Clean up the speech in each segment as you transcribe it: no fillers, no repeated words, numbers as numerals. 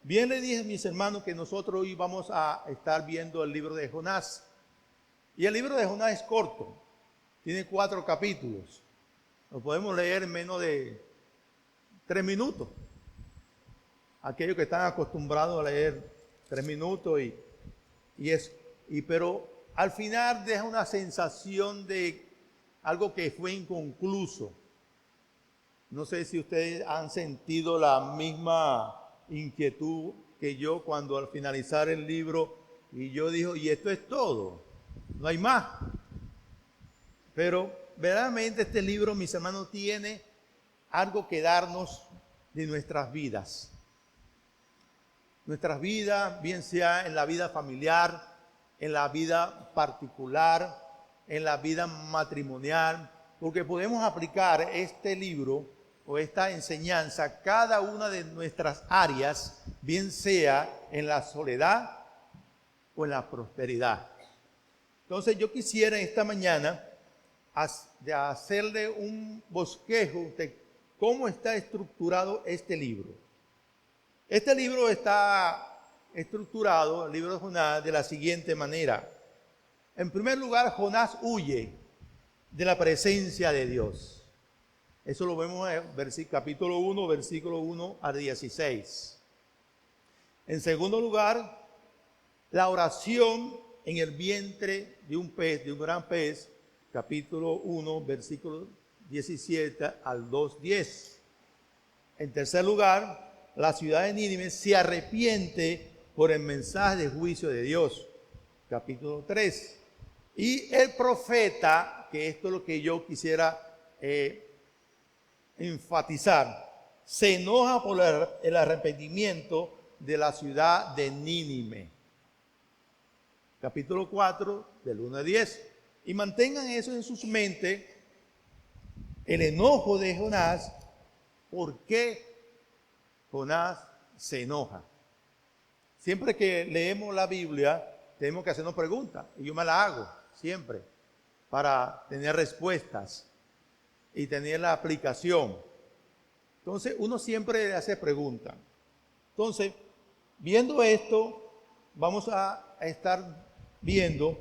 Bien le dije a mis hermanos que nosotros hoy vamos a estar viendo el libro de Jonás. Y el libro de Jonás es corto, tiene 4 capítulos. Lo podemos leer en menos de 3 minutos. Aquellos que están acostumbrados a leer 3 minutos pero al final deja una sensación de algo que fue inconcluso. No sé si ustedes han sentido la misma inquietud que yo cuando al finalizar el libro y yo digo, y esto es todo, no hay más. Pero verdaderamente este libro, mis hermanos, tiene algo que darnos de nuestras vidas. Nuestras vidas, bien sea en la vida familiar, en la vida particular, en la vida matrimonial, porque podemos aplicar este libro o esta enseñanza a cada una de nuestras áreas, bien sea en la soledad o en la prosperidad. Entonces yo quisiera esta mañana hacerle un bosquejo de cómo está estructurado este libro. Este libro está estructurado, el libro de Jonás, de la siguiente manera. En primer lugar, Jonás huye de la presencia de Dios. Eso lo vemos en capítulo 1, versículo 1 al 16. En segundo lugar, la oración en el vientre de un pez, de un gran pez, capítulo 1, versículo 17 al 2:10. En tercer lugar, la ciudad de Nínive se arrepiente por el mensaje de juicio de Dios, capítulo 3. Y el profeta, que esto es lo que yo quisiera enfatizar, se enoja por el arrepentimiento de la ciudad de Nínive, capítulo 4, del 1 al 10. Y mantengan eso en sus mentes, el enojo de Jonás. ¿Por qué Jonás se enoja? Siempre que leemos la Biblia, tenemos que hacernos preguntas. Y yo me la hago siempre para tener respuestas y tener la aplicación. Entonces, uno siempre hace preguntas. Entonces, viendo esto, vamos a estar viendo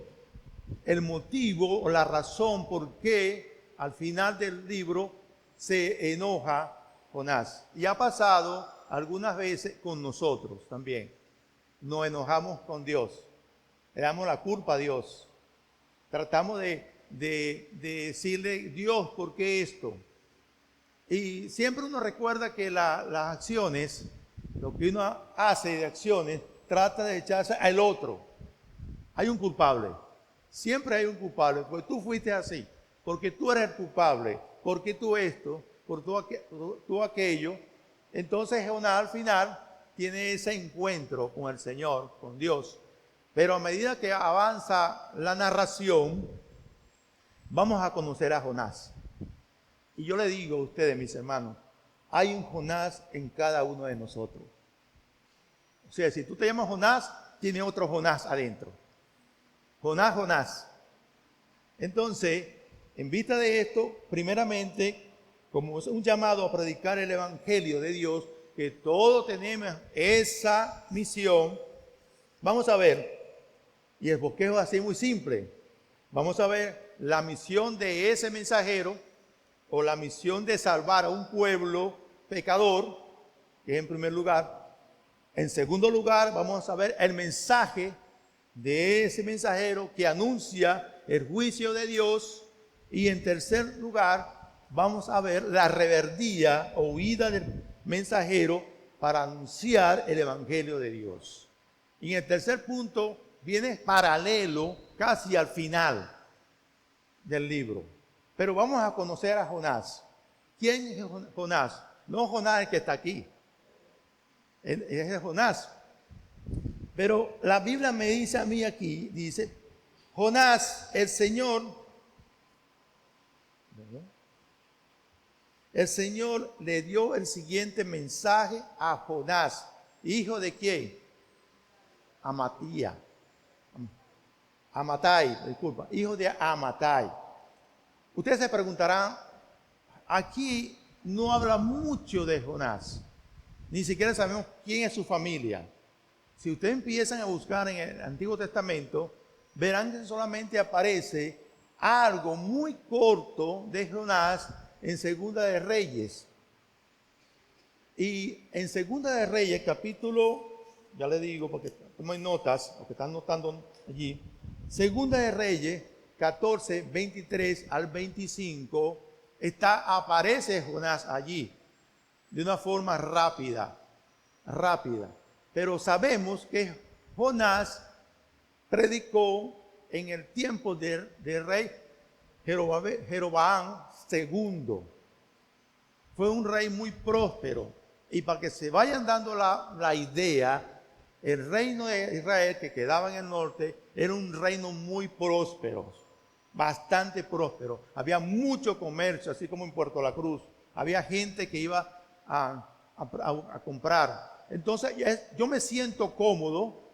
el motivo o la razón por qué al final del libro se enoja Jonás. Y ha pasado algunas veces con nosotros también. Nos enojamos con Dios, le damos la culpa a Dios. Tratamos de decirle, Dios, ¿por qué esto? Y siempre uno recuerda que las acciones, lo que uno hace de acciones, trata de echarse al otro. Hay un culpable, siempre hay un culpable, porque tú fuiste así, porque tú eres el culpable, porque tú esto, por tú aquello. Entonces Jonás al final tiene ese encuentro con el Señor, con Dios. Pero a medida que avanza la narración, vamos a conocer a Jonás. Y yo le digo a ustedes, mis hermanos, hay un Jonás en cada uno de nosotros. O sea, si tú te llamas Jonás, tiene otro Jonás adentro. Jonás, Jonás. Entonces, en vista de esto, primeramente, como es un llamado a predicar el Evangelio de Dios, que todos tenemos esa misión, vamos a ver, y el bosquejo es así muy simple, vamos a ver la misión de ese mensajero, o la misión de salvar a un pueblo pecador, que es en primer lugar. En segundo lugar, vamos a ver el mensaje de ese mensajero que anuncia el juicio de Dios. Y en tercer lugar, vamos a ver la reverdía o huida del mensajero para anunciar el Evangelio de Dios. Y en el tercer punto viene paralelo casi al final del libro. Pero vamos a conocer a Jonás. ¿Quién es Jonás? No Jonás el que está aquí. Es Jonás. Pero la Biblia me dice a mí aquí, dice, Jonás, el Señor le dio el siguiente mensaje a Jonás. ¿Hijo de quién? Amatai, disculpa. Hijo de Amatai. Ustedes se preguntarán, aquí no habla mucho de Jonás. Ni siquiera sabemos quién es su familia. Si ustedes empiezan a buscar en el Antiguo Testamento, verán que solamente aparece algo muy corto de Jonás en Segunda de Reyes. Y en Segunda de Reyes, capítulo, ya le digo porque tomen notas, porque están notando allí, Segunda de Reyes, 14, 23 al 25, aparece Jonás allí, de una forma rápida. Pero sabemos que Jonás predicó en el tiempo del rey Jeroboam II. Fue un rey muy próspero. Y para que se vayan dando la idea, el reino de Israel que quedaba en el norte era un reino muy próspero, bastante próspero. Había mucho comercio, así como en Puerto La Cruz. Había gente que iba a comprar. Entonces yo me siento cómodo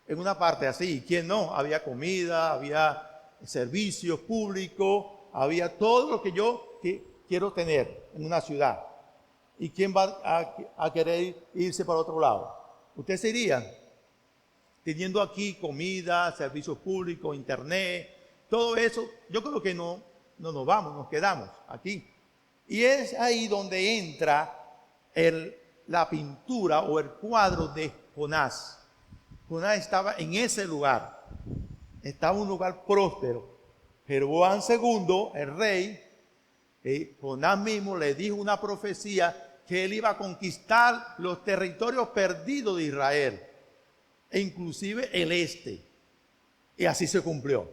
en una parte así. ¿Quién no? Había comida, había servicios públicos, había todo lo que yo quiero tener en una ciudad. ¿Y quién va a querer irse para otro lado? Usted se iría teniendo aquí comida, servicios públicos, internet, todo eso. Yo creo que no nos vamos, nos quedamos aquí. Y es ahí donde entra la pintura o el cuadro de Jonás. Jonás estaba en ese lugar, estaba en un lugar próspero. Jeroboam II, el rey, Jonás mismo le dijo una profecía que él iba a conquistar los territorios perdidos de Israel, e inclusive el este. Y así se cumplió.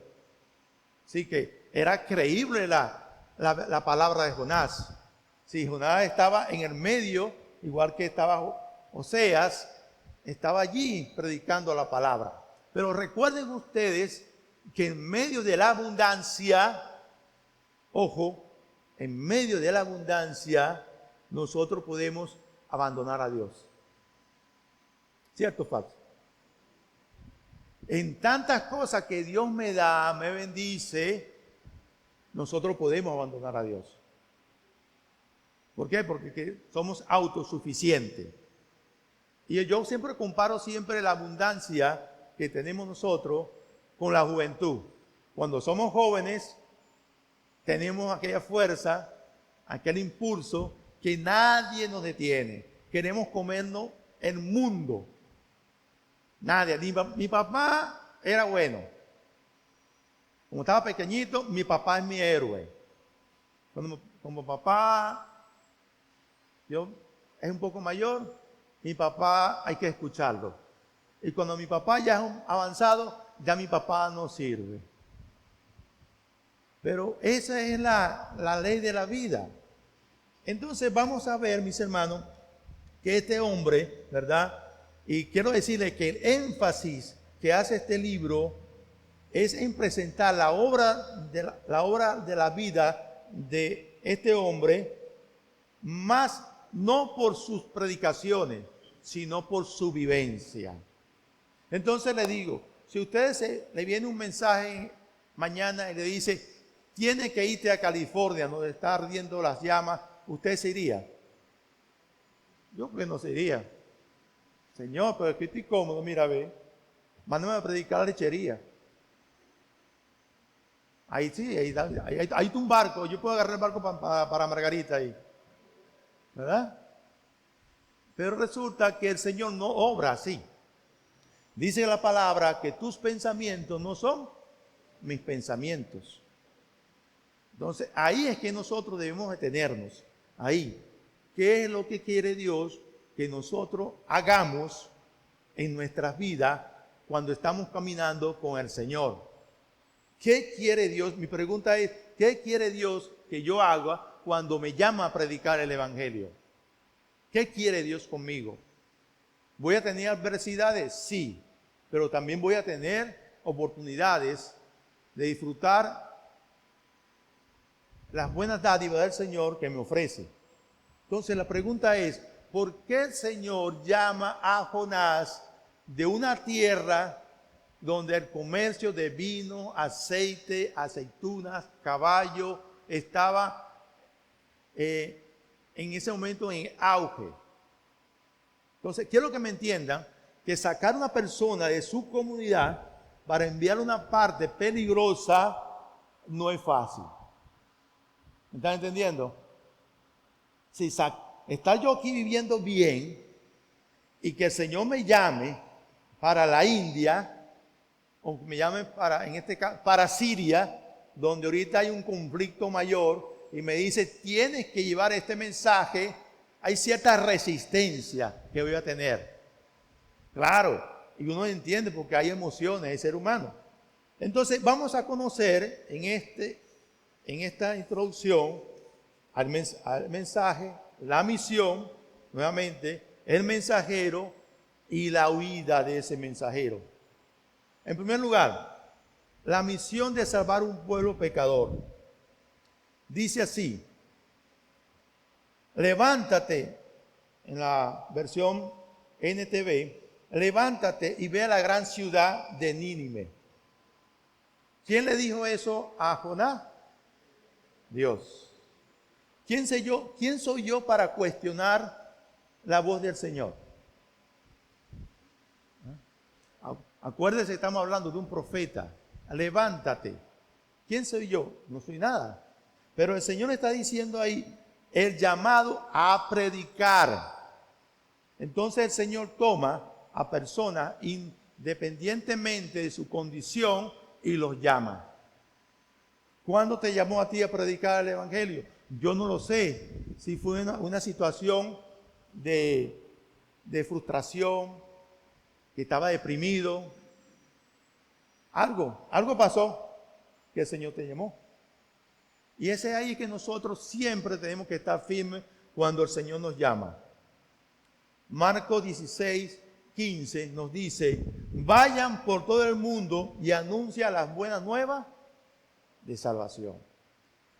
Así que era creíble la palabra de Jonás. Si Jonás estaba en el medio, igual que estaba Oseas, estaba allí predicando la palabra. Pero recuerden ustedes que en medio de la abundancia, ojo, en medio de la abundancia, nosotros podemos abandonar a Dios. ¿Cierto o falso? En tantas cosas que Dios me da, me bendice, nosotros podemos abandonar a Dios. ¿Por qué? Porque somos autosuficientes. Y yo siempre comparo la abundancia que tenemos nosotros con la juventud. Cuando somos jóvenes, tenemos aquella fuerza, aquel impulso que nadie nos detiene. Queremos comernos el mundo. Nadie. Mi papá era bueno. Como estaba pequeñito, mi papá es mi héroe. Como papá es un poco mayor, mi papá hay que escucharlo. Y cuando mi papá ya es avanzado, ya mi papá no sirve. Pero esa es la ley de la vida. Entonces vamos a ver, mis hermanos, que este hombre, ¿verdad? Y quiero decirles que el énfasis que hace este libro es en presentar la obra de la vida de este hombre, más no por sus predicaciones, sino por su vivencia. Entonces le digo, si ustedes le viene un mensaje mañana y le dice, tiene que irte a California, donde está ardiendo las llamas, ¿usted se iría? Yo creo que no se iría. Señor, pero aquí estoy cómodo, mira, ve. Mándame a predicar la lechería. Ahí sí, ahí hay un barco, yo puedo agarrar el barco para Margarita ahí. ¿Verdad? Pero resulta que el Señor no obra así. Dice la palabra que tus pensamientos no son mis pensamientos. Entonces, ahí es que nosotros debemos detenernos. Ahí. ¿Qué es lo que quiere Dios que nosotros hagamos en nuestras vidas cuando estamos caminando con el Señor? ¿Qué quiere Dios? Mi pregunta es, ¿qué quiere Dios que yo haga cuando me llama a predicar el Evangelio? ¿Qué quiere Dios conmigo? ¿Voy a tener adversidades? Sí, pero también voy a tener oportunidades de disfrutar las buenas dádivas del Señor que me ofrece. Entonces la pregunta es, ¿por qué el Señor llama a Jonás de una tierra donde el comercio de vino, aceite, aceitunas, caballo estaba en ese momento en auge? Entonces, quiero que me entiendan que sacar a una persona de su comunidad para enviar a una parte peligrosa no es fácil. ¿Me están entendiendo? Si estar yo aquí viviendo bien y que el Señor me llame para la India, o me llame para, en este caso, para Siria, donde ahorita hay un conflicto mayor, y me dice, tienes que llevar este mensaje, hay cierta resistencia que voy a tener. Claro, y uno entiende porque hay emociones, es ser humano. Entonces vamos a conocer en esta introducción al mensaje, la misión, nuevamente, el mensajero y la huida de ese mensajero. En primer lugar, la misión de salvar un pueblo pecador. Dice así, levántate, en la versión NTV, levántate y ve a la gran ciudad de Nínive. ¿Quién le dijo eso a Jonás? Dios. ¿Quién soy yo para cuestionar la voz del Señor? Acuérdese, estamos hablando de un profeta. Levántate. ¿Quién soy yo? No soy nada. Pero el Señor está diciendo ahí el llamado a predicar. Entonces el Señor toma a personas independientemente de su condición y los llama. ¿Cuándo te llamó a ti a predicar el Evangelio? Yo no lo sé. Si fue una situación de frustración, que estaba deprimido. Algo pasó que el Señor te llamó. Y ese es ahí que nosotros siempre tenemos que estar firmes cuando el Señor nos llama. Marcos 16:15 nos dice, vayan por todo el mundo y anuncian las buenas nuevas de salvación.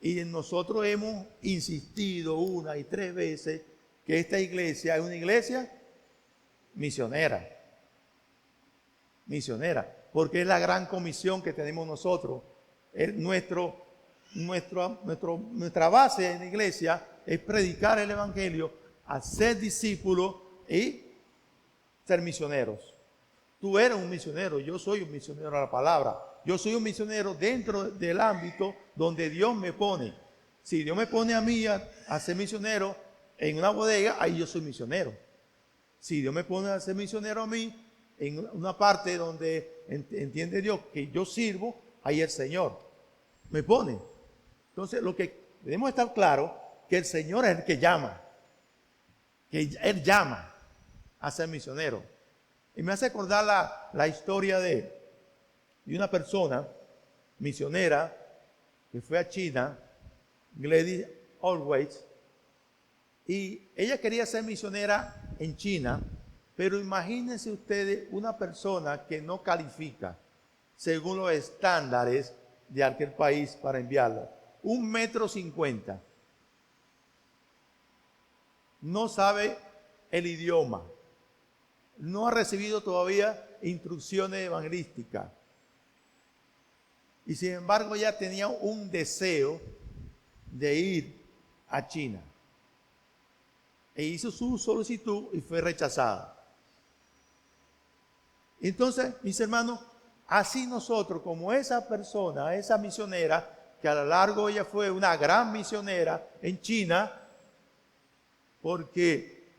Y nosotros hemos insistido 1 y 3 veces que esta iglesia es una iglesia misionera. Misionera, porque es la gran comisión que tenemos nosotros. Nuestra base en la iglesia es predicar el Evangelio, hacer discípulos y ser misioneros. Tú eres un misionero, yo soy un misionero a la palabra. Yo soy un misionero dentro del ámbito donde Dios me pone. Si Dios me pone a mí a ser misionero en una bodega, ahí yo soy misionero. Si Dios me pone a ser misionero a mí en una parte donde entiende Dios que yo sirvo, ahí el Señor me pone. Entonces, lo que debemos estar claro, que el Señor es el que llama, que Él llama a ser misionero. Y me hace acordar la historia de una persona misionera que fue a China, Gladys Always, y ella quería ser misionera en China, pero imagínense ustedes una persona que no califica según los estándares de aquel país para enviarla. 1,50 m. No sabe el idioma. No ha recibido todavía instrucciones evangelísticas. Y sin embargo ella tenía un deseo de ir a China. E hizo su solicitud y fue rechazada. Entonces, mis hermanos, así nosotros, como esa persona, esa misionera, que a lo largo ella fue una gran misionera en China, porque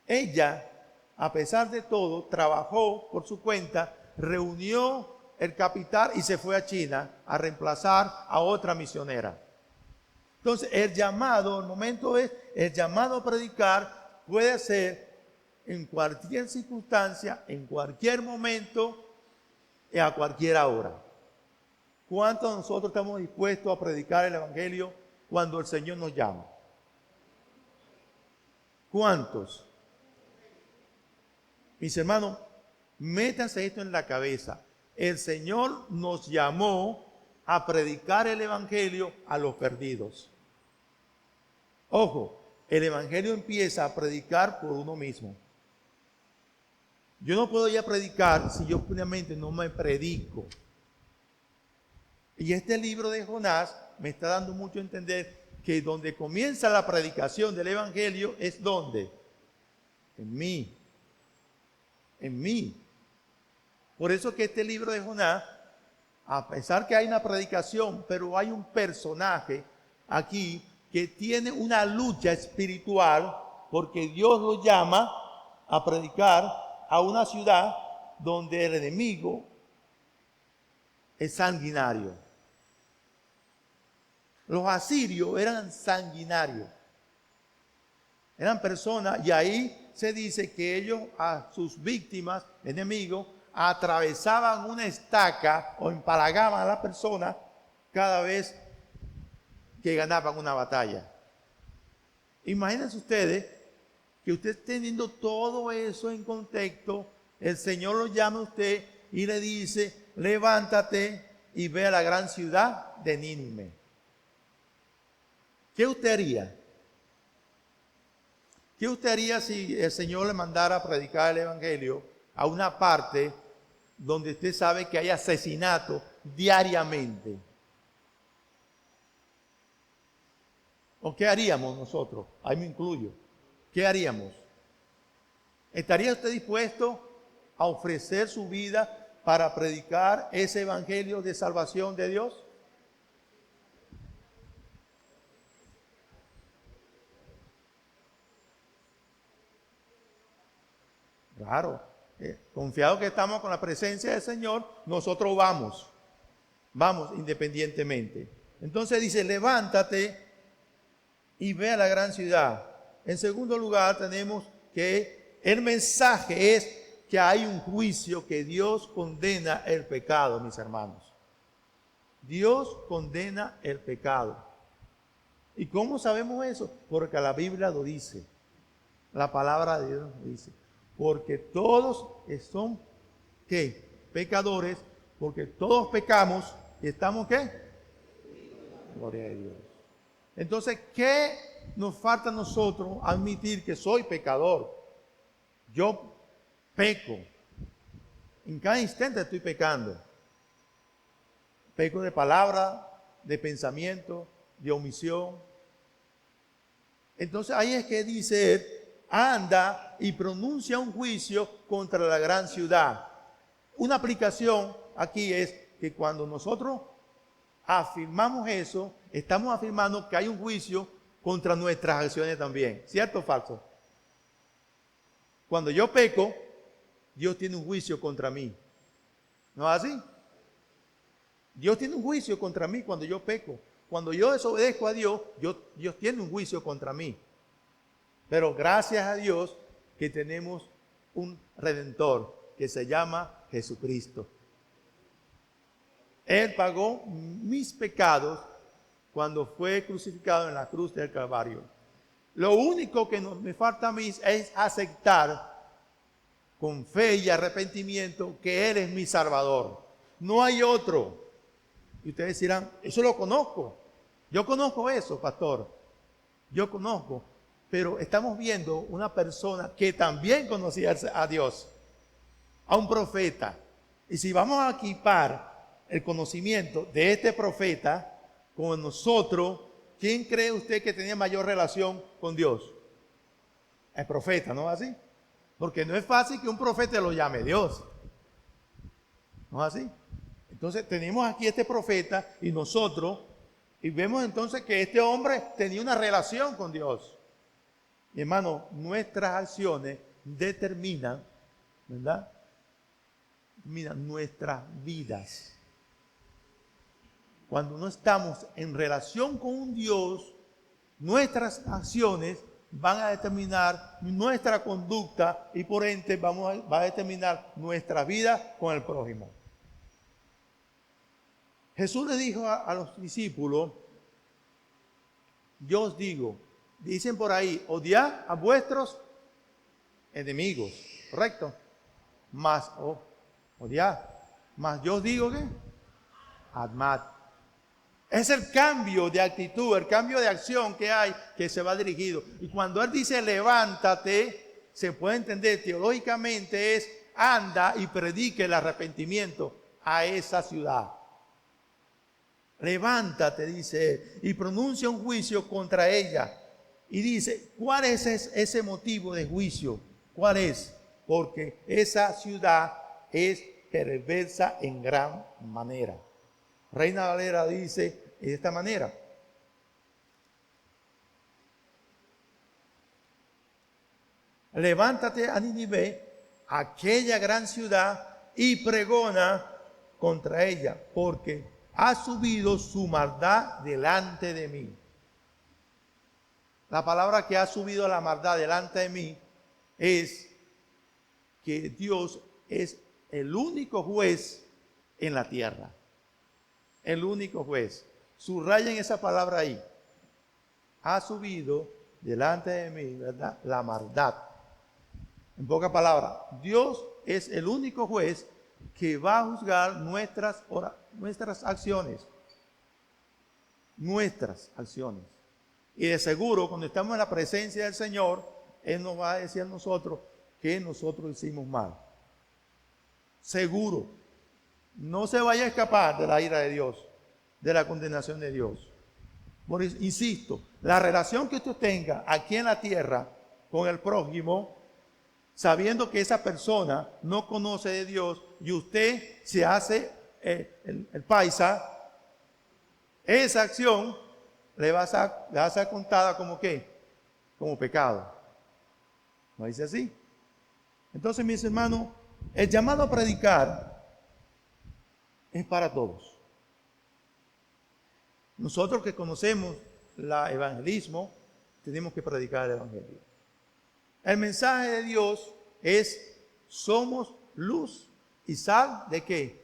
ella, a pesar de todo, trabajó por su cuenta, reunió el capital y se fue a China a reemplazar a otra misionera. Entonces, el llamado, el momento es, el llamado a predicar puede ser en cualquier circunstancia, en cualquier momento y a cualquier hora. ¿Cuántos de nosotros estamos dispuestos a predicar el Evangelio cuando el Señor nos llama? ¿Cuántos? Mis hermanos, métanse esto en la cabeza. El Señor nos llamó a predicar el Evangelio a los perdidos. Ojo, el Evangelio empieza a predicar por uno mismo. Yo no puedo ya predicar si yo primeramente no me predico. Y este libro de Jonás me está dando mucho a entender que donde comienza la predicación del Evangelio es donde, en mí, en mí. Por eso que este libro de Jonás, a pesar que hay una predicación, pero hay un personaje aquí que tiene una lucha espiritual, porque Dios lo llama a predicar a una ciudad donde el enemigo es sanguinario. Los asirios eran sanguinarios. Eran personas, y ahí se dice que ellos a sus víctimas, enemigos, atravesaban una estaca o empalagaban a la persona cada vez que ganaban una batalla. Imagínense ustedes que usted teniendo todo eso en contexto, el Señor lo llama a usted y le dice, levántate y ve a la gran ciudad de Nínive. ¿Qué usted haría? ¿Qué usted haría si el Señor le mandara a predicar el Evangelio a una parte donde usted sabe que hay asesinato diariamente? ¿O qué haríamos nosotros? Ahí me incluyo. ¿Qué haríamos? ¿Estaría usted dispuesto a ofrecer su vida para predicar ese evangelio de salvación de Dios? Claro, confiado que estamos con la presencia del Señor, nosotros vamos independientemente. Entonces dice, levántate y ve a la gran ciudad. En segundo lugar, tenemos que el mensaje es que hay un juicio, que Dios condena el pecado, mis hermanos. Dios condena el pecado. ¿Y cómo sabemos eso? Porque la Biblia lo dice. La palabra de Dios lo dice. Porque todos son, ¿qué? Pecadores, porque todos pecamos y estamos, ¿qué? Gloria a Dios. Entonces, ¿qué nos falta a nosotros admitir que soy pecador? Yo peco. En cada instante estoy pecando. Peco de palabra, de pensamiento, de omisión. Entonces ahí es que dice él, anda y pronuncia un juicio contra la gran ciudad. Una aplicación aquí es que cuando nosotros afirmamos eso, estamos afirmando que hay un juicio contra nuestras acciones también. ¿Cierto o falso? Cuando yo peco, Dios tiene un juicio contra mí. ¿No es así? Dios tiene un juicio contra mí cuando yo peco. Cuando yo desobedezco a Dios, Dios tiene un juicio contra mí. Pero gracias a Dios que tenemos un Redentor que se llama Jesucristo. Él pagó mis pecados cuando fue crucificado en la cruz del Calvario. Lo único que me falta a mí es aceptar con fe y arrepentimiento que Él es mi Salvador. No hay otro. Y ustedes dirán, eso lo conozco. Yo conozco eso, pastor. Yo conozco. Pero estamos viendo una persona que también conocía a Dios, a un profeta. Y si vamos a equipar el conocimiento de este profeta con nosotros, ¿quién cree usted que tenía mayor relación con Dios? El profeta, ¿no es así? Porque no es fácil que un profeta lo llame Dios. ¿No es así? Entonces tenemos aquí este profeta y nosotros, y vemos entonces que este hombre tenía una relación con Dios. Mi hermano, nuestras acciones determinan, ¿verdad? Mira, nuestras vidas. Cuando no estamos en relación con un Dios, nuestras acciones van a determinar nuestra conducta y por ende va a determinar nuestra vida con el prójimo. Jesús le dijo a los discípulos, yo os digo, dicen por ahí, odiad a vuestros enemigos, ¿correcto? Odiad. Mas yo os digo que amad. Es el cambio de actitud, el cambio de acción que hay, que se va dirigido. Y cuando Él dice levántate, se puede entender teológicamente es anda y predique el arrepentimiento a esa ciudad. Levántate, dice Él, y pronuncia un juicio contra ella. Y dice, ¿cuál es ese motivo de juicio? ¿Cuál es? porque esa ciudad es perversa en gran manera. Reina Valera dice de esta manera: levántate a Nínive, aquella gran ciudad, y pregona contra ella, porque ha subido su maldad delante de mí. La palabra que ha subido la maldad delante de mí es que Dios es el único juez en la tierra. El único juez. Subrayen esa palabra ahí. Ha subido delante de mí, ¿verdad?, la maldad. En pocas palabras, Dios es el único juez que va a juzgar nuestras acciones. Nuestras acciones. Y de seguro, cuando estamos en la presencia del Señor, Él nos va a decir a nosotros que nosotros hicimos mal. Seguro. No se vaya a escapar de la ira de Dios, de la condenación de Dios. Por eso, insisto, la relación que usted tenga aquí en la tierra con el prójimo, sabiendo que esa persona no conoce de Dios y usted se hace el paisa, esa acción le va a ser contada como ¿qué? Como pecado. ¿No dice así? Entonces, mis hermanos, el llamado a predicar es para todos. Nosotros que conocemos el evangelismo, tenemos que predicar el evangelio. El mensaje de Dios es: somos luz y sal ¿de qué?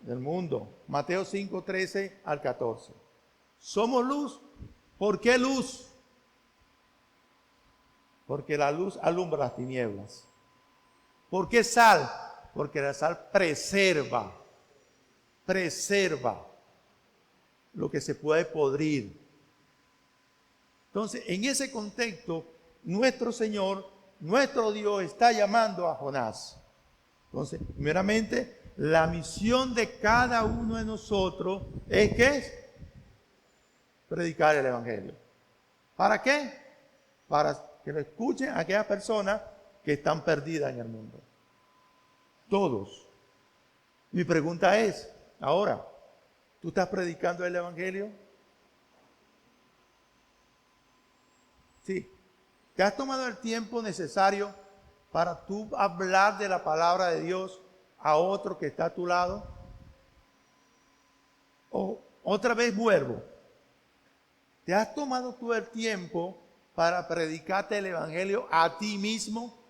Del mundo. Mateo 5, 13 al 14. Somos luz. ¿Por qué luz? Porque la luz alumbra las tinieblas. ¿Por qué sal? Porque la sal preserva lo que se puede podrir. Entonces, en ese contexto, nuestro Señor, nuestro Dios, está llamando a Jonás. Entonces, primeramente, la misión de cada uno de nosotros es ¿qué? Predicar el evangelio. ¿Para qué? Para que lo escuchen aquellas personas que están perdidas en el mundo. Todos. Mi pregunta es, ahora, ¿tú estás predicando el evangelio? Sí. ¿Te has tomado el tiempo necesario para tú hablar de la palabra de Dios a otro que está a tu lado? O otra vez vuelvo. ¿Te has tomado tú el tiempo para predicarte el evangelio a ti mismo?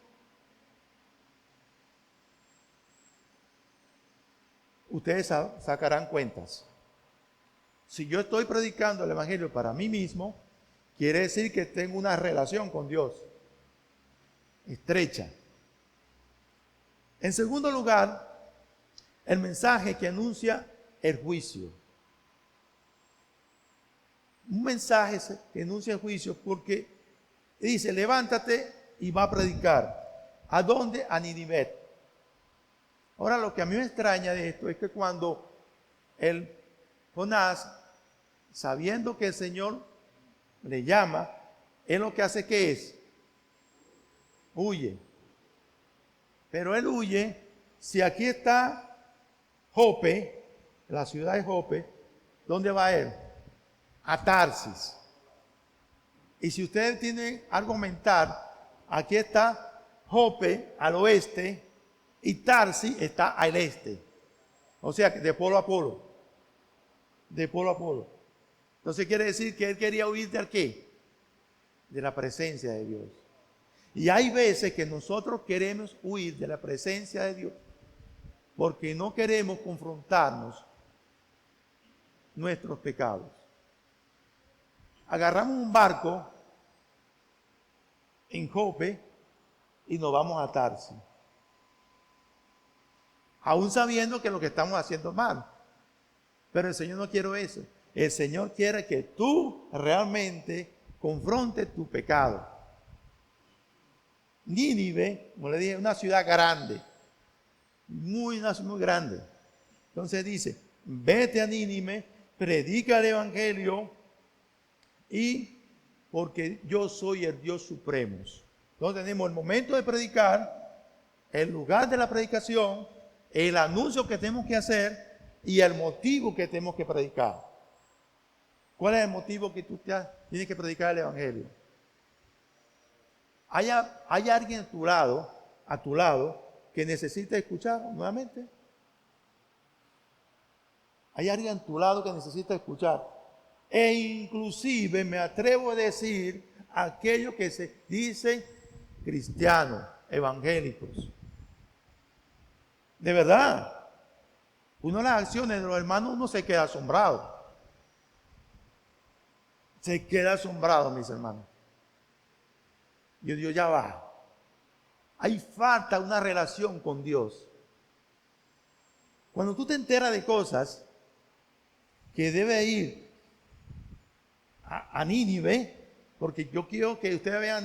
Ustedes sacarán cuentas. Si yo estoy predicando el evangelio para mí mismo, quiere decir que tengo una relación con Dios estrecha. En segundo lugar, el mensaje que anuncia el juicio. Un mensaje que anuncia el juicio porque dice: levántate y va a predicar. ¿A dónde? A Nínive. Ahora, lo que a mí me extraña de esto es que cuando Jonás, sabiendo que el Señor le llama, él lo que hace, ¿qué es? Huye. Pero él huye. Si aquí está Jope, la ciudad de Jope, ¿dónde va él? A Tarsis. Y si ustedes tienen que argumentar, aquí está Jope al oeste y Tarsis está al este. O sea, de polo a polo. De polo a polo. Entonces quiere decir que él quería huir de qué? De la presencia de Dios. Y hay veces que nosotros queremos huir de la presencia de Dios porque no queremos confrontarnos nuestros pecados. Agarramos un barco en Jope y nos vamos a Tarsis, aún sabiendo que lo que estamos haciendo es mal. Pero el Señor no quiere eso. El Señor quiere que tú realmente confrontes tu pecado. Nínive, como le dije, es una ciudad grande, muy grande. Entonces dice: vete a Nínive, predica el evangelio, y porque yo soy el Dios supremo. Entonces tenemos el momento de predicar el lugar de la predicación, el anuncio que tenemos que hacer y el motivo que tenemos que predicar. ¿Cuál es el motivo que tú tienes que predicar el Evangelio? ¿Hay alguien a tu lado que necesita escuchar nuevamente? ¿Hay alguien a tu lado que necesita escuchar? E inclusive me atrevo a decir aquellos que se dicen cristianos, evangélicos. De verdad, uno de las acciones de los hermanos, uno se queda asombrado. Se queda asombrado, mis hermanos. Yo digo, ya va. Hay falta una relación con Dios. Cuando tú te enteras de cosas que debe ir a Nínive, porque yo quiero que ustedes vean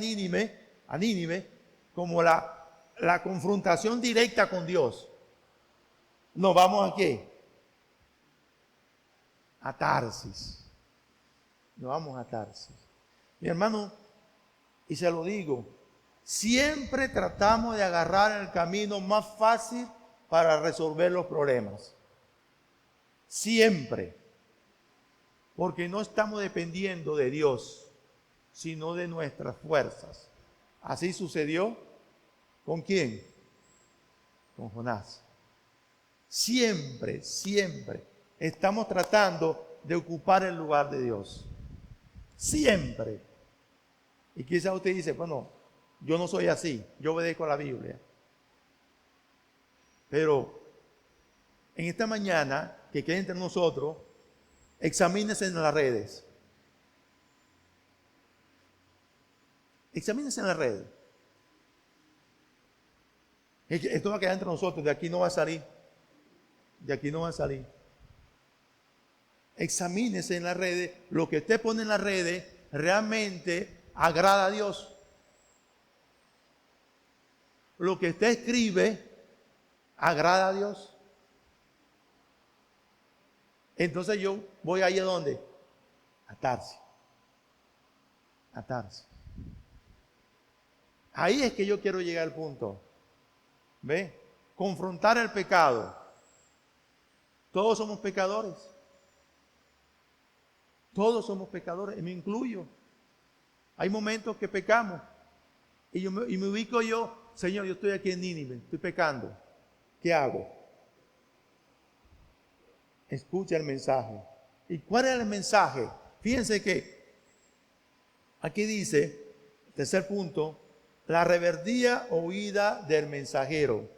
a Nínive como la confrontación directa con Dios. Nos vamos a qué? A Tarsis. Nos vamos a Tarsis. Mi hermano, y se lo digo, siempre tratamos de agarrar el camino más fácil para resolver los problemas. Siempre. Porque no estamos dependiendo de Dios, sino de nuestras fuerzas. Así sucedió. ¿Con quién? Con Jonás. Siempre estamos tratando de ocupar el lugar de Dios. Siempre. Y quizás usted dice, bueno, yo no soy así, yo obedezco a la Biblia. Pero en esta mañana, que quede entre nosotros, examínese en las redes. Examínese en las redes. Esto va a quedar entre nosotros, de aquí no va a salir. De aquí no va a salir. Examínese en las redes. Lo que usted pone en las redes realmente agrada a Dios. Lo que usted escribe agrada a Dios. Entonces yo voy ahí a dónde? A Tarsis. A Tarsis. Ahí es que yo quiero llegar al punto. ¿Ve? Confrontar el pecado. Todos somos pecadores. Todos somos pecadores, y me incluyo. Hay momentos que pecamos. Y me ubico yo, Señor, yo estoy aquí en Nínive, estoy pecando. ¿Qué hago? Escucha el mensaje. ¿Y cuál es el mensaje? Fíjense que aquí dice, tercer punto, la rebeldía o huida del mensajero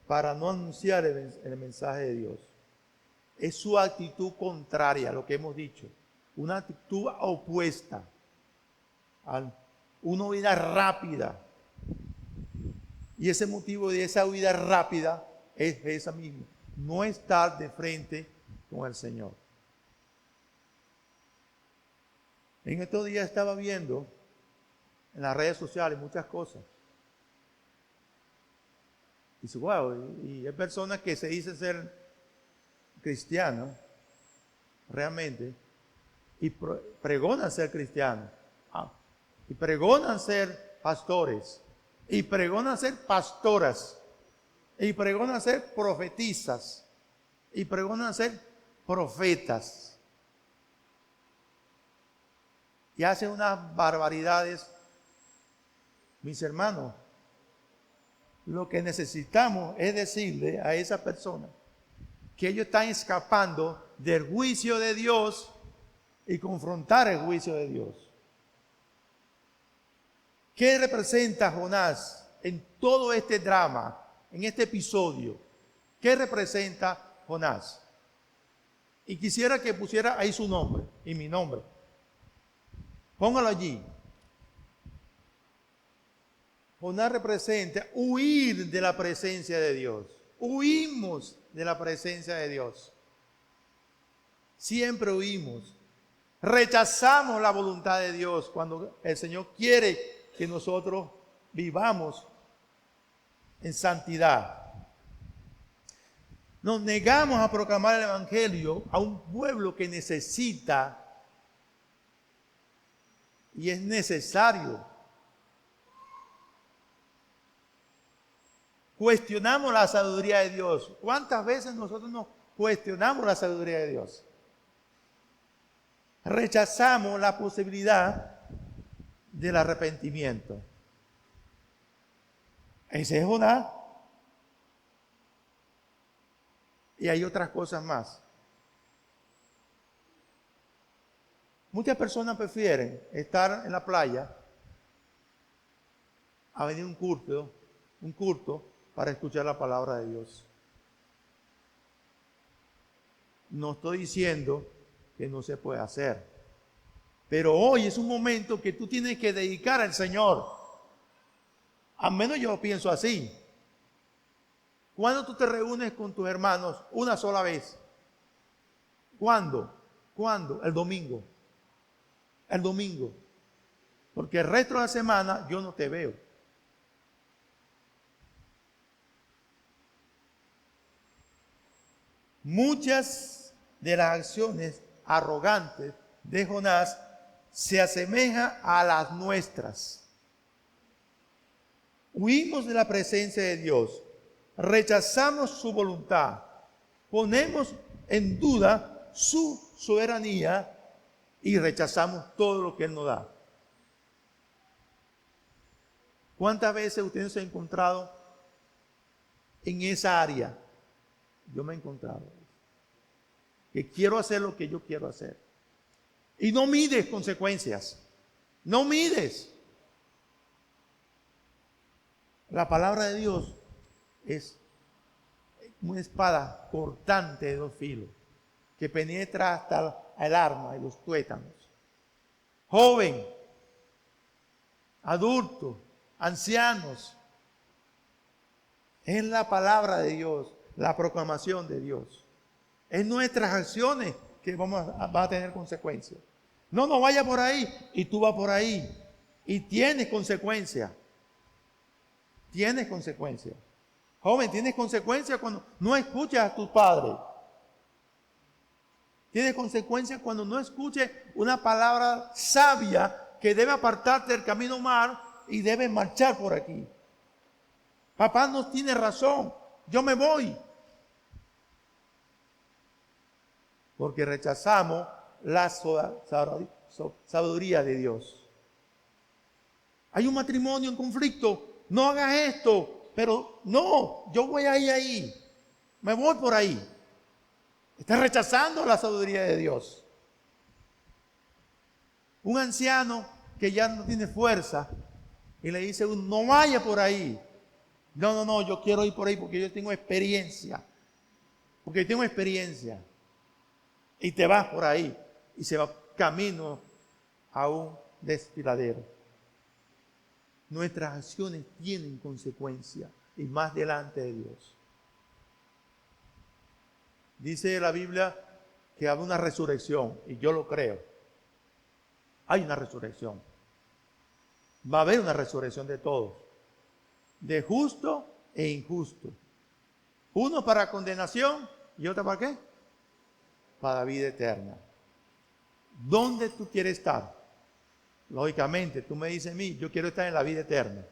para no anunciar el mensaje de Dios. Es su actitud contraria a lo que hemos dicho. Una actitud opuesta. Una huida rápida. Y ese motivo de esa huida rápida es esa misma. No estar de frente con el Señor. En estos días estaba viendo en las redes sociales muchas cosas. Y dice, wow, y hay personas que se dicen ser cristianos, realmente, y pregonan ser cristianos, y pregonan ser pastores, y pregonan ser pastoras, y pregonan ser profetisas, y pregonan ser profetas, y hacen unas barbaridades. Mis hermanos, lo que necesitamos es decirle a esa persona que ellos están escapando del juicio de Dios y confrontar el juicio de Dios. ¿Qué representa Jonás en todo este drama, en este episodio? ¿Qué representa Jonás? Y quisiera que pusiera ahí su nombre y mi nombre. Póngalo allí. Jonás representa huir de la presencia de Dios. Huimos de la presencia de Dios. Siempre huimos. Rechazamos la voluntad de Dios cuando el Señor quiere que nosotros vivamos en santidad. Nos negamos a proclamar el Evangelio a un pueblo que necesita y es necesario cuestionamos la sabiduría de Dios. ¿Cuántas veces nosotros nos cuestionamos la sabiduría de Dios? Rechazamos la posibilidad del arrepentimiento. Ese es Jonás. Y hay otras cosas más. Muchas personas prefieren estar en la playa a venir a un culto para escuchar la palabra de Dios. No estoy diciendo que no se puede hacer, pero hoy es un momento que tú tienes que dedicar al Señor. Al menos yo pienso así. ¿Cuándo tú te reúnes con tus hermanos una sola vez? ¿Cuándo? ¿Cuándo? El domingo. El domingo. Porque el resto de la semana yo no te veo. Muchas de las acciones arrogantes de Jonás se asemejan a las nuestras. Huimos de la presencia de Dios, rechazamos su voluntad, ponemos en duda su soberanía y rechazamos todo lo que Él nos da. ¿Cuántas veces usted se ha encontrado en esa área? Yo me he encontrado que quiero hacer lo que yo quiero hacer y no mides consecuencias, no mides. La palabra de Dios es una espada cortante de dos filos que penetra hasta el alma y los tuétanos. Joven, adulto, ancianos, es la palabra de Dios, la proclamación de Dios. Es nuestras acciones que va a tener consecuencias. No vaya por ahí y tú vas por ahí y tienes consecuencias. Tienes consecuencias. Joven, tienes consecuencias cuando no escuchas a tus padres. Tienes consecuencias cuando no escuches una palabra sabia que debe apartarte del camino mal y debe marchar por aquí. Papá no tiene razón, yo me voy. Porque rechazamos la sabiduría de Dios. Hay un matrimonio en conflicto, no hagas esto, pero no, yo voy ahí, me voy por ahí. Estás rechazando la sabiduría de Dios. Un anciano que ya no tiene fuerza y le dice, no vaya por ahí. No, yo quiero ir por ahí porque yo tengo experiencia. Porque tengo experiencia. Y te vas por ahí y se va camino a un desfiladero. Nuestras acciones tienen consecuencias y más delante de Dios. Dice la Biblia que hay una resurrección y yo lo creo. Hay una resurrección. Va a haber una resurrección de todos. De justo e injusto. Uno para condenación y otro para ¿qué? Para vida eterna. ¿Dónde tú quieres estar? Lógicamente, tú me dices a mí, yo quiero estar en la vida eterna.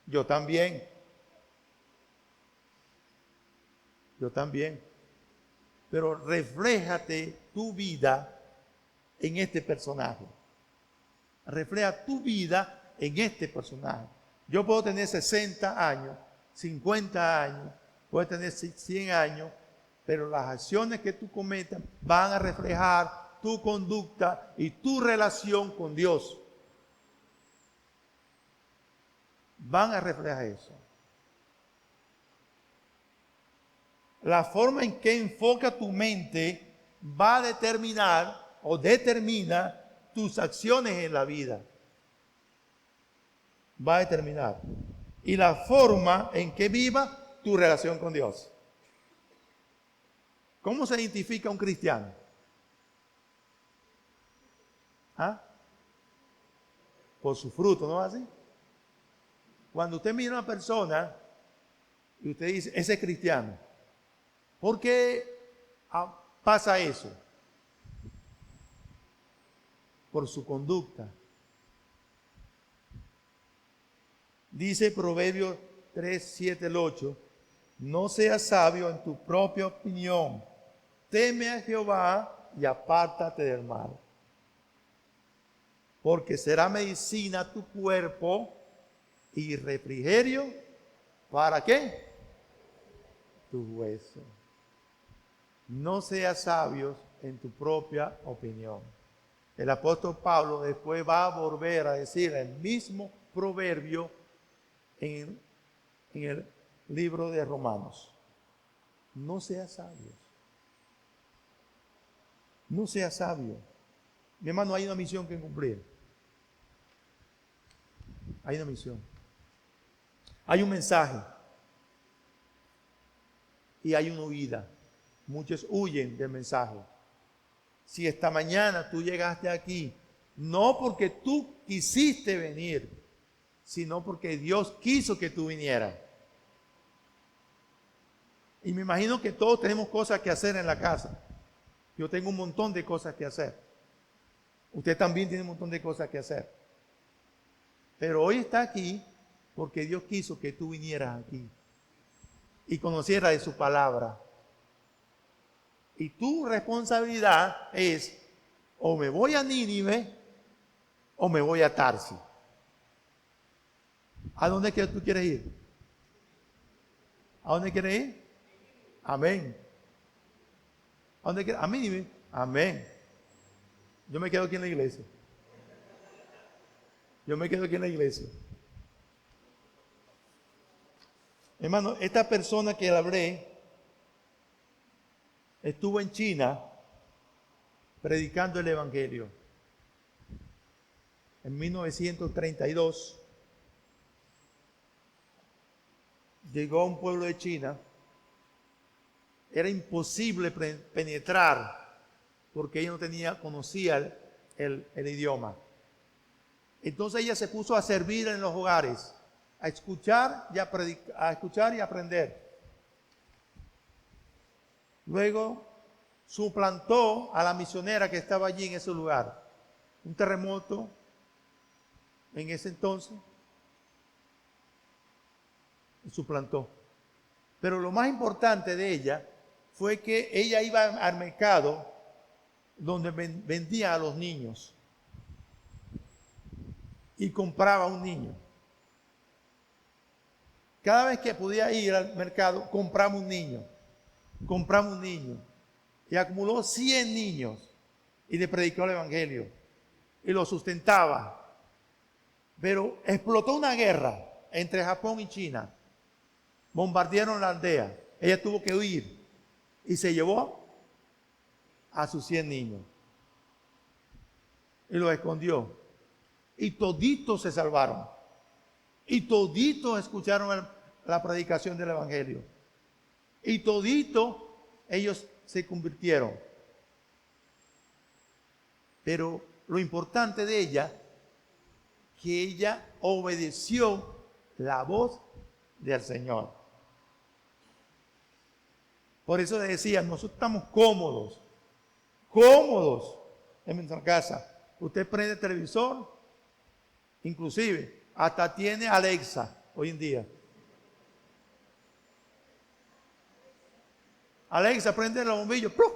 Yo también. Yo también. Pero refléjate tu vida en este personaje. Refleja tu vida en este personaje. Yo puedo tener 60 años, 50 años, puedo tener 100 años, pero las acciones que tú cometas van a reflejar tu conducta y tu relación con Dios. Van a reflejar eso. La forma en que enfoca tu mente va a determinar o determina tus acciones en la vida. Va a determinar. Y la forma en que viva tu relación con Dios. ¿Cómo se identifica un cristiano? ¿Ah? Por su fruto, ¿no es así? Cuando usted mira a una persona y usted dice, ese es cristiano, ¿por qué pasa eso? Por su conducta. Dice Proverbios 3, 7, 8, No seas sabio en tu propia opinión. Teme a Jehová y apártate del mal. Porque será medicina a tu cuerpo y refrigerio. ¿Para qué? Tu hueso. No seas sabios en tu propia opinión. El apóstol Pablo después va a volver a decir el mismo proverbio en el libro de Romanos. No seas sabios. No seas sabio. Mi hermano, hay una misión que cumplir. Hay una misión. Hay un mensaje. Y hay una huida. Muchos huyen del mensaje. Si esta mañana tú llegaste aquí, no porque tú quisiste venir, sino porque Dios quiso que tú vinieras. Y me imagino que todos tenemos cosas que hacer en la casa. Yo tengo un montón de cosas que hacer. Usted también tiene un montón de cosas que hacer. Pero hoy está aquí porque Dios quiso que tú vinieras aquí y conocieras de su palabra. Y tu responsabilidad es, o me voy a Nínive o me voy a Tarsis. ¿A dónde es que tú quieres ir? ¿A dónde quieres ir? Amén. ¿A dónde quieres? A Nínive. Amén. Yo me quedo aquí en la iglesia. Yo me quedo aquí en la iglesia. Hermano, esta persona que le hablé estuvo en China predicando el Evangelio. En 1932 llegó a un pueblo de China. Era imposible penetrar porque ella no conocía el idioma. Entonces ella se puso a servir en los hogares, a escuchar y a escuchar y aprender. Luego suplantó a la misionera que estaba allí en ese lugar. Un terremoto en ese entonces suplantó. Pero lo más importante de ella fue que ella iba al mercado donde vendía a los niños y compraba a un niño. Cada vez que podía ir al mercado, compraba un niño. Y acumuló 100 niños y le predicó el Evangelio y lo sustentaba. Pero explotó una guerra entre Japón y China. Bombardearon la aldea. Ella tuvo que huir y se llevó a sus 100 niños y los escondió. Y toditos se salvaron. Y toditos escucharon la predicación del Evangelio. Y toditos ellos se convirtieron. Pero lo importante de ella, que ella obedeció la voz del Señor. Por eso le decía, nosotros estamos cómodos en nuestra casa. Usted prende el televisor, inclusive hasta tiene Alexa hoy en día. Alexa, prende la bombilla. ¡Plum!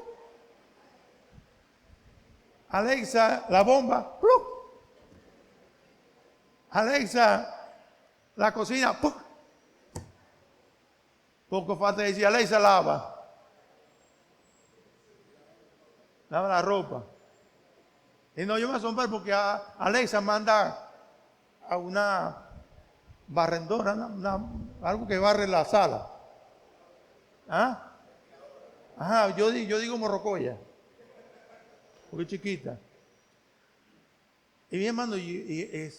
Alexa, la bomba. ¡Plum! Alexa, la cocina. ¡Pum! Poco falta decir, Alexa, lava la ropa. Y no, yo me asombré porque Alexa manda a una barrendora, algo que barre la sala. ¿Ah? Ajá, yo digo morrocoya, porque es chiquita. Y mi hermano, y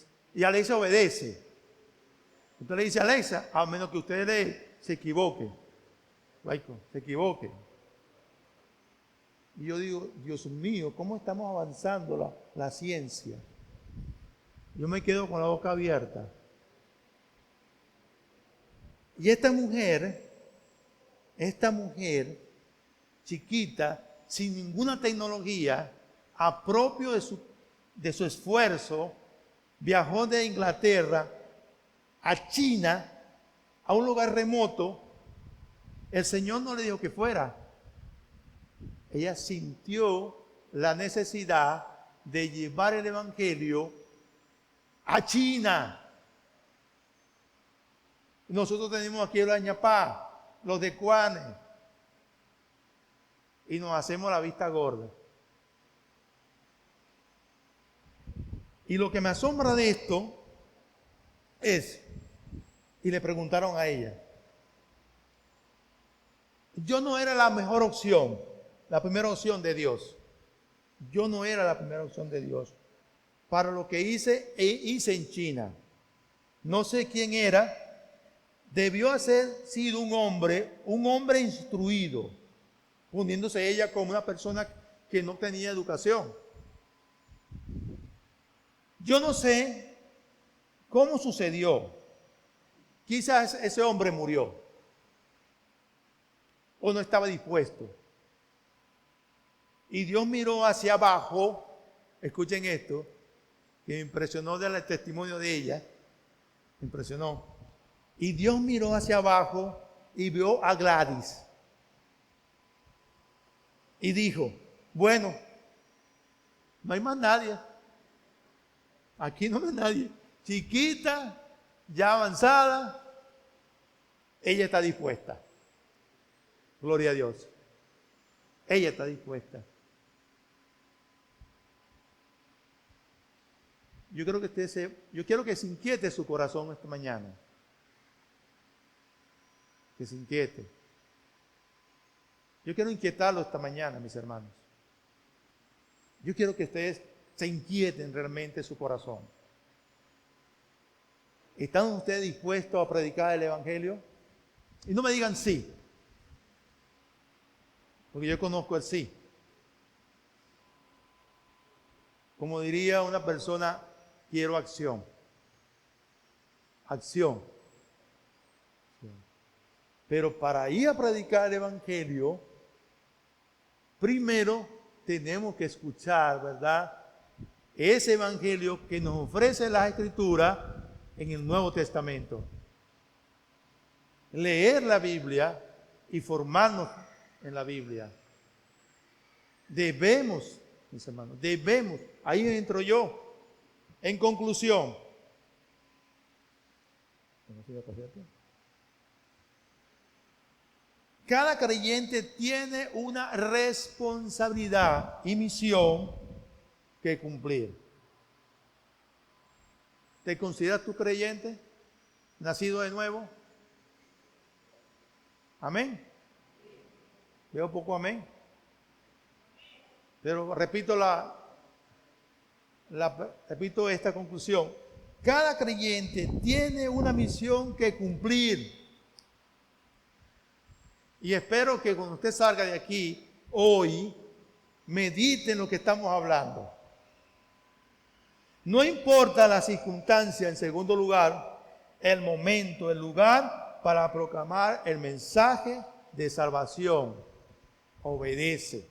Alexa obedece. Usted le dice a Alexa, a menos que usted se equivoque. Se equivoque. Y yo digo, Dios mío, ¿cómo estamos avanzando la ciencia? Yo me quedo con la boca abierta. Y esta mujer chiquita, sin ninguna tecnología, a propio de su esfuerzo, viajó de Inglaterra a China, a un lugar remoto, El Señor no le dijo que fuera. Ella sintió la necesidad de llevar el evangelio a China. Nosotros tenemos aquí los Añapá, los de Cuanes, y nos hacemos la vista gorda. Y lo que me asombra de esto es, y le preguntaron a ella, yo no era la mejor opción, la primera opción de Dios. Yo no era la primera opción de Dios para lo que hice en China. No sé quién era. Debió haber sido un hombre instruido, poniéndose ella como una persona que no tenía educación. Yo no sé cómo sucedió. Quizás ese hombre murió o no estaba dispuesto. Y Dios miró hacia abajo, escuchen esto, que me impresionó del testimonio de ella, me impresionó. Y Dios miró hacia abajo y vio a Gladys. Y dijo, bueno, no hay más nadie. Aquí no hay más nadie. Chiquita, ya avanzada, ella está dispuesta. Gloria a Dios. Ella está dispuesta. Yo quiero que se inquiete su corazón esta mañana. Que se inquiete. Yo quiero inquietarlo esta mañana, mis hermanos. Yo quiero que ustedes se inquieten realmente su corazón. ¿Están ustedes dispuestos a predicar el evangelio? Y no me digan sí, porque yo conozco el sí. Como diría una persona, quiero acción. Acción. Pero para ir a predicar el evangelio, primero tenemos que escuchar, ¿verdad?, ese evangelio que nos ofrece la Escritura en el Nuevo Testamento. Leer la Biblia y formarnos en la Biblia. Debemos, mis hermanos, ahí entro yo. En conclusión, cada creyente tiene una responsabilidad y misión que cumplir. ¿Te consideras tú creyente? ¿Nacido de nuevo? ¿Amén? Veo poco amén. Pero repito repito esta conclusión. Cada creyente tiene una misión que cumplir. Y espero que cuando usted salga de aquí hoy, medite en lo que estamos hablando. No importa la circunstancia, en segundo lugar, el momento, el lugar para proclamar el mensaje de salvación. Obedece.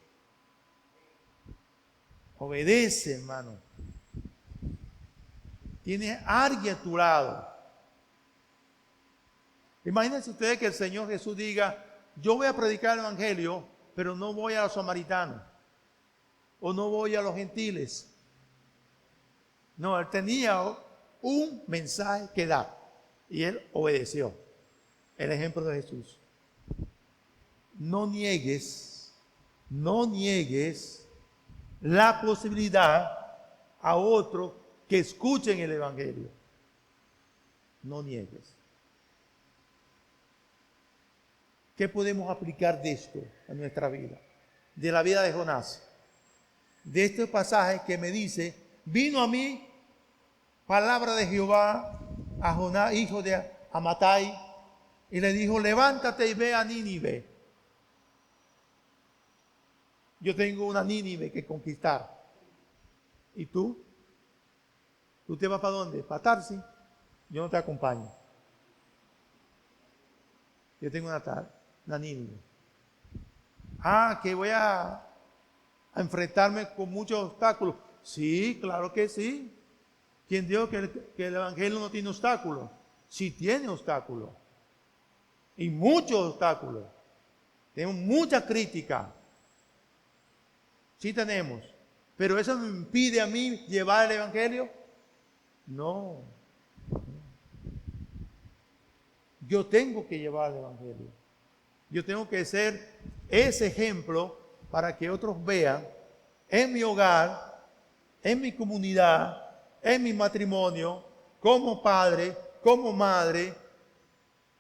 Obedece, hermano. Tienes alguien a tu lado. Imagínense ustedes que el Señor Jesús diga, yo voy a predicar el evangelio, pero no voy a los samaritanos. O no voy a los gentiles. No, él tenía un mensaje que dar. Y él obedeció. El ejemplo de Jesús. No niegues la posibilidad a otros que escuchen el evangelio. No niegues. ¿Qué podemos aplicar de esto a nuestra vida? De la vida de Jonás. De este pasaje que me dice, vino a mí palabra de Jehová a Jonás, hijo de Amittai, y le dijo, levántate y ve a Nínive. Yo tengo una Nínive que conquistar. ¿Y tú? ¿Tú te vas para dónde? ¿Para Tarsis? Yo no te acompaño. Yo tengo una Nínive. Que voy a enfrentarme con muchos obstáculos. Sí, claro que sí. ¿Quién dijo que el evangelio no tiene obstáculos? Sí tiene obstáculos. Y muchos obstáculos. Tenemos mucha crítica. Sí tenemos. Pero eso me impide a mí llevar el Evangelio. No. Yo tengo que llevar el Evangelio. Yo tengo que ser ese ejemplo para que otros vean en mi hogar, en mi comunidad, en mi matrimonio, como padre, como madre,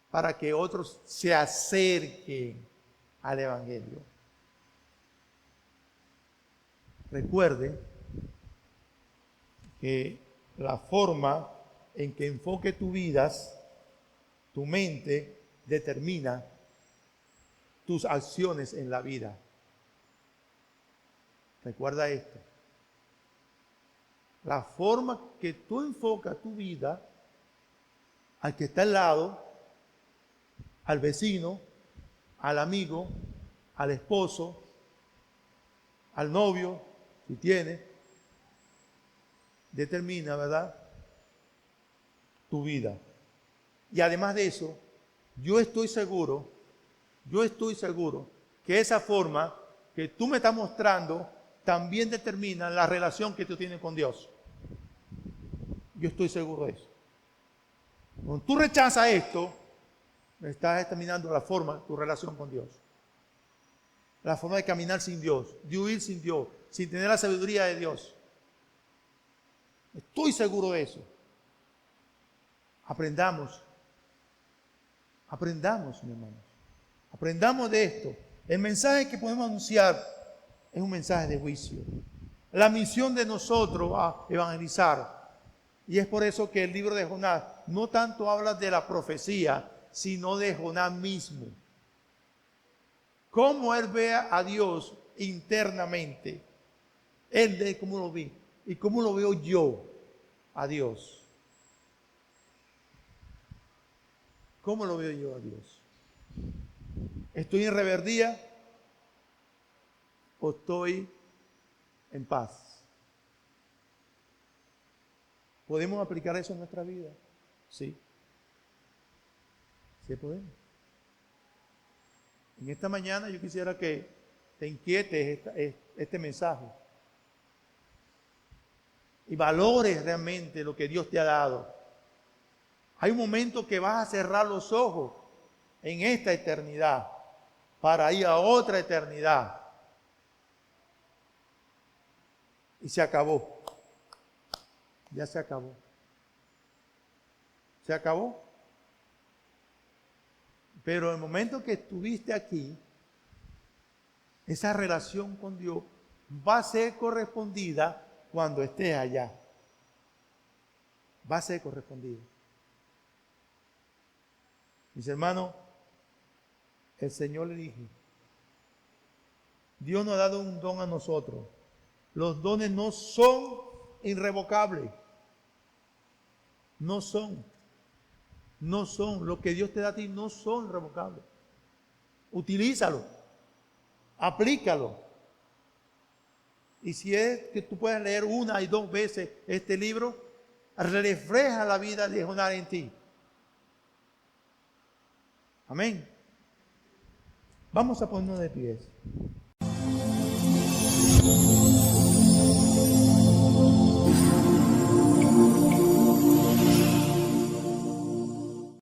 para que otros se acerquen al Evangelio. Recuerde que la forma en que enfoque tu vida, tu mente, determina tus acciones en la vida. Recuerda esto. La forma que tú enfocas tu vida, al que está al lado, al vecino, al amigo, al esposo, al novio, si tiene, determina, ¿verdad?, tu vida. Y además de eso, yo estoy seguro que esa forma que tú me estás mostrando también determina la relación que tú tienes con Dios. Yo estoy seguro de eso. Cuando tú rechazas esto, estás determinando la forma, tu relación con Dios. La forma de caminar sin Dios, de huir sin Dios, sin tener la sabiduría de Dios. Estoy seguro de eso. Aprendamos, mi hermano. Aprendamos de esto. El mensaje que podemos anunciar es un mensaje de juicio. La misión de nosotros a evangelizar. Y es por eso que el libro de Jonás no tanto habla de la profecía, sino de Jonás mismo. Cómo él ve a Dios internamente. Él ve cómo lo ve. Y cómo lo veo yo a Dios. ¿Cómo lo veo yo a Dios? ¿Estoy en rebeldía o estoy en paz? ¿Podemos aplicar eso en nuestra vida? Sí. Sí podemos. En esta mañana yo quisiera que te inquietes este mensaje y valores realmente lo que Dios te ha dado. Hay un momento que vas a cerrar los ojos en esta eternidad para ir a otra eternidad. Y se acabó. Ya se acabó. Se acabó. Pero el momento que estuviste aquí, esa relación con Dios va a ser correspondida cuando estés allá. Va a ser correspondida. Mis hermanos, el Señor le dijo, Dios nos ha dado un don a nosotros. Los dones no son irrevocables. No son. Lo que Dios te da a ti no son irrevocables. Utilízalo. Aplícalo. Y si es que tú puedes leer una y dos veces este libro, refleja la vida de Jonás en ti. Amén. Vamos a ponernos de pies.